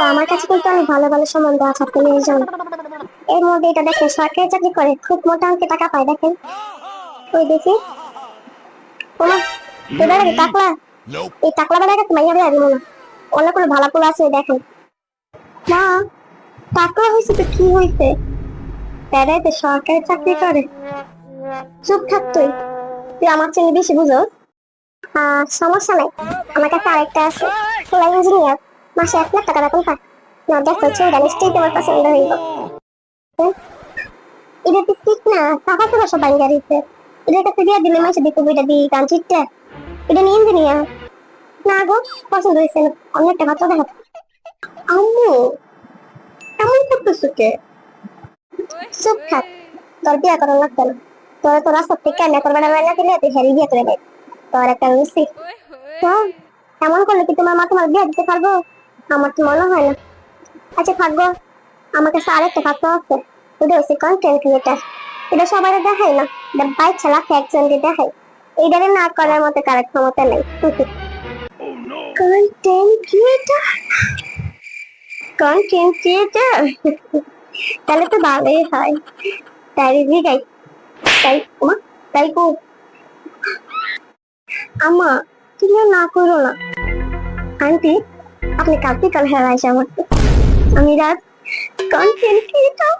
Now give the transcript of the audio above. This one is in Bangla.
তো আমার কাছে কিন্তু অনেক ভালো ভালো সম্বন্ধ আছে আপনি নিয়ে যান। এর মধ্যে এটা দেখেন সরকারি চাকরি করে খুব মোটা অঙ্কে টাকা পায় দেখেন। ওই দেখি তোমার এবার আগে টাকলা Nope. এই টাকলা বেড়া গেছে মাইয়া বেড়া দিব না। অন্য কোনো ভালো পোলা আছে দেখেন। মা টাকলা হয়েছে তো কি হয়েছে? বেড়াইতে সরকারি চাকরি করে। চুপ থাক তুই, তুই আমার চেয়ে বেশি বুঝো। সমস্যা নাই, আমার কাছে আরেকটা আছে, সোলার ইঞ্জিনিয়ার, মাসে 1 লাখ টাকা বেতন পায়। না দেখো ছবিটা নিশ্চয়ই তোমার পছন্দ হইব। হ্যাঁ? এটা তো ঠিক না, টাকা তো সব বাইরে দিচ্ছে। এটার কাছে দিয়ে দিলে মাসে দিতে বইটা দিই গান চিটটা। এটা নিয়ে ইঞ্জিনিয়ার না গো, পছন্দ হয়েছে না, অনেকটা ভাত দেখা। আম্মু এমন করতেছো কে? চুপ থাক, তোর বিয়া করার লাগবে না। তোর তো রাস্তা থেকে না করবে না দিলে তুই হেরি বিয়ে করে দেয়। তোর একটা রুচি। হ্যাঁ, এমন করলে কি তোমার মা তোমার বিয়ে দিতে পারবো? আমার তো মনে হয় না। আচ্ছা থাকবো, আমার কাছে আরেকটা পাত্র আছে। এটা হচ্ছে কন্টেন্ট ক্রিয়েটার। এটা সবাই দেখায় না, এটা বাইক ছাড়া একজনকে দেখায়। এইটারে না করার মতো কারো ক্ষমতা নেই। কন্টেন্ট ক্রিয়েটার, কন্টেন্ট ক্রিয়েটার, তাহলে তো ভালোই হয়। তাই গাই, তাই মা, তাই কো আমা, তুমি না করো না। আন্টি আপনি কালকে কাল হেরা এসে আমার, আমি রাত কন্টেন্ট ক্রিয়েটার।